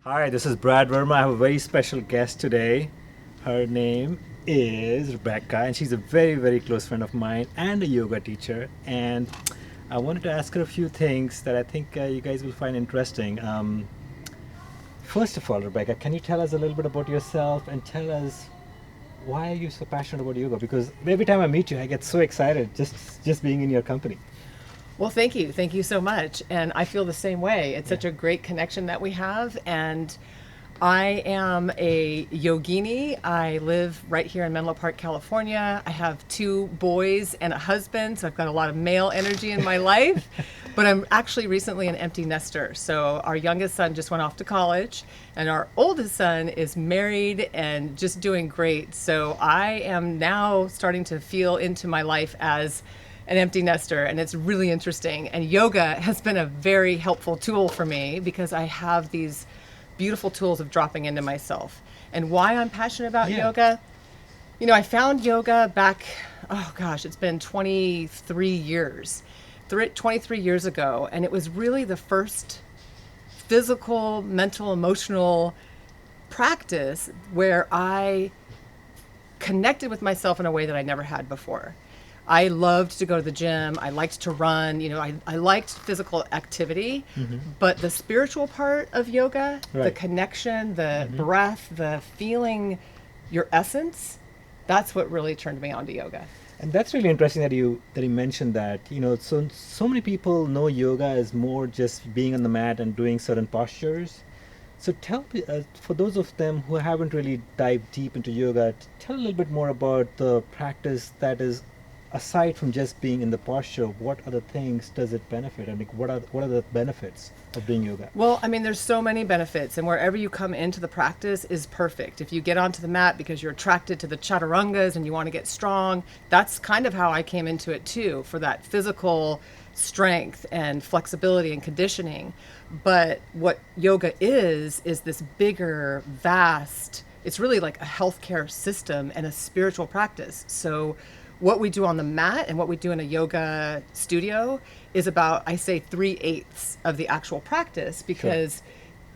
Hi, this is Brad Verma. I have a very special guest today. Her name is Rebecca, and she's a very, very close friend of mine and a yoga teacher. And I wanted to ask her a few things that I think you guys will find interesting. First of all, Rebecca, can you tell us a little bit about yourself and tell us why are you so passionate about yoga? Because every time I meet you, I get so excited just being in your company. Well, thank you. Thank you so much. And I feel the same way. It's such Yeah. a great connection that we have. And I am a yogini. I live right here in Menlo Park, California. I have two boys and a husband, so I've got a lot of male energy in my life. But I'm actually recently an empty nester. So our youngest son just went off to college, and our oldest son is married and just doing great. So I am now starting to feel into my life as an empty nester, and it's really interesting. And yoga has been a very helpful tool for me because I have these beautiful tools of dropping into myself. And why I'm passionate about Yeah. yoga, I found yoga back, oh gosh, it's been 23 years, 23 years ago. And it was really the first physical, mental, emotional practice where I connected with myself in a way that I never had before. I loved to go to the gym. I liked to run. I liked physical activity, but the spiritual part of yoga, the Right. connection, the breath, the feeling your essence, that's what really turned me on to yoga. And that's really interesting that you mentioned that. So many people know yoga as more just being on the mat and doing certain postures. So tell me, for those of them who haven't really dived deep into yoga, tell a little bit more about the practice that is aside from just being in the posture. What other things does it benefit? I mean, what are the benefits of doing yoga? Well, I mean, there's so many benefits, and wherever you come into the practice is perfect. If you get onto the mat because you're attracted to the chaturangas and you want to get strong, that's kind of how I came into it too, for that physical strength and flexibility and conditioning. But what yoga is this bigger, vast, it's really like a healthcare system and a spiritual practice. So what we do on the mat and what we do in a yoga studio is about, I say, 3/8 of the actual practice, because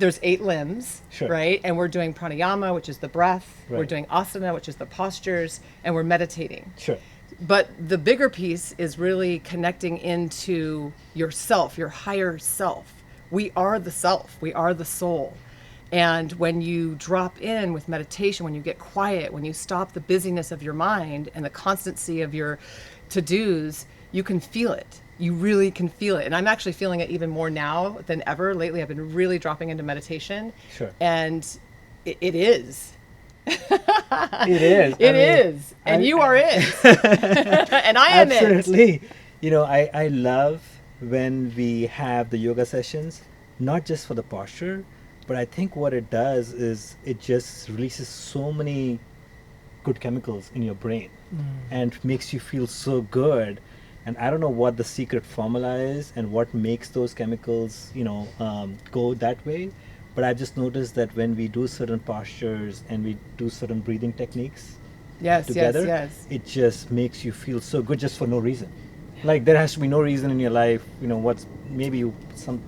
there's 8 limbs, Sure. right? And we're doing pranayama, which is the breath. We're Right. doing asana, which is the postures, and we're meditating. Sure. But the bigger piece is really connecting into yourself, your higher self. We are the self, we are the soul. And when you drop in with meditation, when you get quiet, when you stop the busyness of your mind and the constancy of your to-dos, you can feel it. You really can feel it. And I'm actually feeling it even more now than ever. Lately, I've been really dropping into meditation. Sure. And it is. It is. It is. And you are it. And I am it. Absolutely. I love when we have the yoga sessions, not just for the posture, but I think what it does is it just releases so many good chemicals in your brain and makes you feel so good. And I don't know what the secret formula is and what makes those chemicals, go that way. But I've just noticed that when we do certain postures and we do certain breathing techniques Yes, together, yes. it just makes you feel so good just for no reason. Like there has to be no reason in your life, what's maybe some,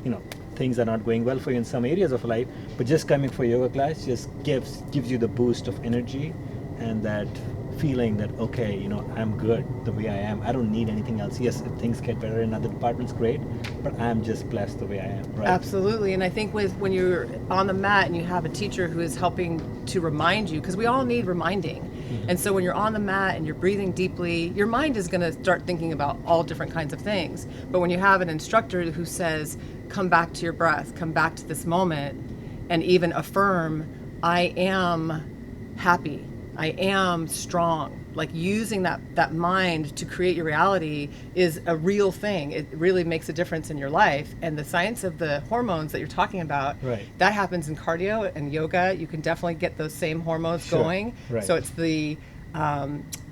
things are not going well for you in some areas of life, but just coming for yoga class just gives you the boost of energy and that feeling that, okay, I'm good the way I am. I don't need anything else. Yes, if things get better in other departments, great, but I'm just blessed the way I am, right? Absolutely. And I think when you're on the mat and you have a teacher who is helping to remind you, because we all need reminding. And so when you're on the mat and you're breathing deeply, your mind is going to start thinking about all different kinds of things. But when you have an instructor who says, come back to your breath, come back to this moment, and even affirm, I am happy, I am strong. Like using that mind to create your reality is a real thing. It really makes a difference in your life. And the science of the hormones that you're talking about, Right. that happens in cardio and yoga. You can definitely get those same hormones Sure. going. Right. So it's the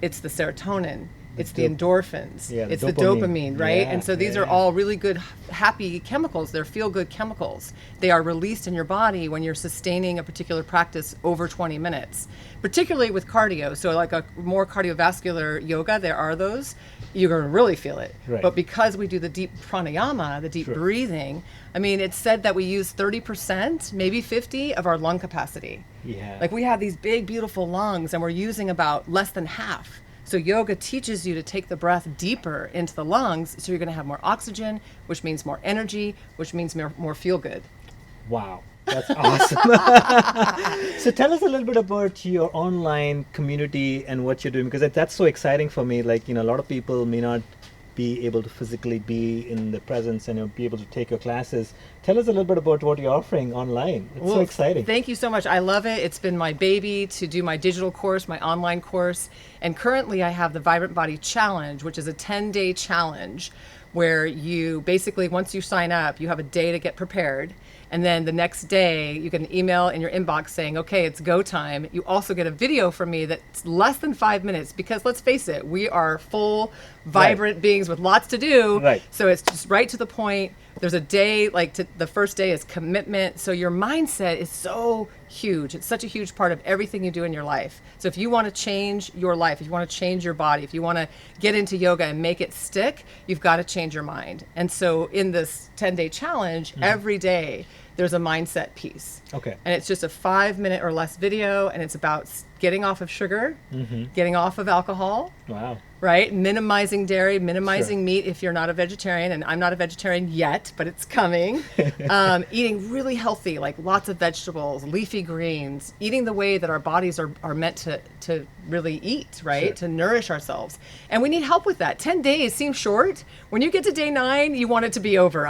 serotonin, it's the dop- endorphins, Yeah, the it's the dopamine. dopamine, right? Yeah, And so these yeah, are yeah. all really good, happy chemicals. They're feel-good chemicals. They are released in your body when you're sustaining a particular practice over 20 minutes, particularly with cardio. So like a more cardiovascular yoga, there are those. you're going to really feel it. Right. But because we do the deep pranayama, the deep Sure. breathing, I mean, it's said that we use 30%, maybe 50 of our lung capacity. Yeah. Like we have these big, beautiful lungs and we're using about less than half. So yoga teaches you to take the breath deeper into the lungs. So you're going to have more oxygen, which means more energy, which means more feel good. Wow, that's awesome. So tell us a little bit about your online community and what you're doing, because that's so exciting for me. Like, a lot of people may not be able to physically be in the presence and be able to take your classes. Tell us a little bit about what you're offering online. It's so exciting. Thank you so much. I love it. It's been my baby to do my digital course, my online course. And currently I have the Vibrant Body Challenge, which is a 10-day challenge where you basically, once you sign up, you have a day to get prepared. And then the next day, you get an email in your inbox saying, okay, it's go time. You also get a video from me that's less than 5 minutes because let's face it, we are full, vibrant beings with lots to do. Right. So it's just right to the point. There's a day, the first day is commitment. So your mindset is so huge. It's such a huge part of everything you do in your life. So if you want to change your life, if you want to change your body, if you want to get into yoga and make it stick, you've got to change your mind. And so in this 10-day challenge, every day, there's a mindset piece. Okay. And it's just a 5-minute or less video, and it's about getting off of sugar, getting off of alcohol. Wow. Right? Minimizing dairy, minimizing Sure. meat if you're not a vegetarian, and I'm not a vegetarian yet, but it's coming. Eating really healthy, like lots of vegetables, leafy greens, eating the way that our bodies are meant to really eat, right? Sure. To nourish ourselves. And we need help with that. 10 days seems short. When you get to day 9, you want it to be over.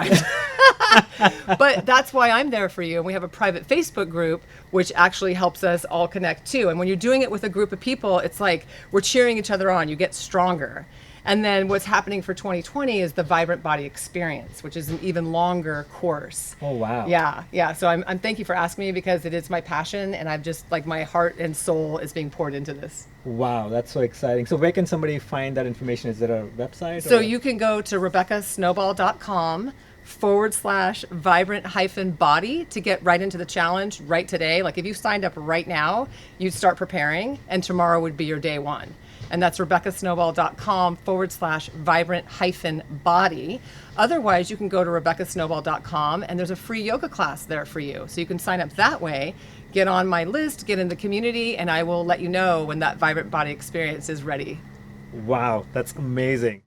But that's why I'm there for you. And we have a private Facebook group, which actually helps us all connect too. And when you're doing it with a group of people, it's like we're cheering each other on. You get stronger. And then what's happening for 2020 is the Vibrant Body Experience, which is an even longer course. Oh, wow. Yeah. So I'm thank you for asking me because it is my passion, and I've just like my heart and soul is being poured into this. Wow, that's so exciting. So where can somebody find that information? Is there a website? So or? you can go to RebeccaSnowball.com/vibrant-body to get right into the challenge right today. Like if you signed up right now, you'd start preparing, and tomorrow would be your day 1. And that's RebeccaSnowball.com/vibrant-body. Otherwise, you can go to RebeccaSnowball.com and there's a free yoga class there for you. So you can sign up that way, get on my list, get in the community, and I will let you know when that Vibrant Body Experience is ready. Wow, that's amazing.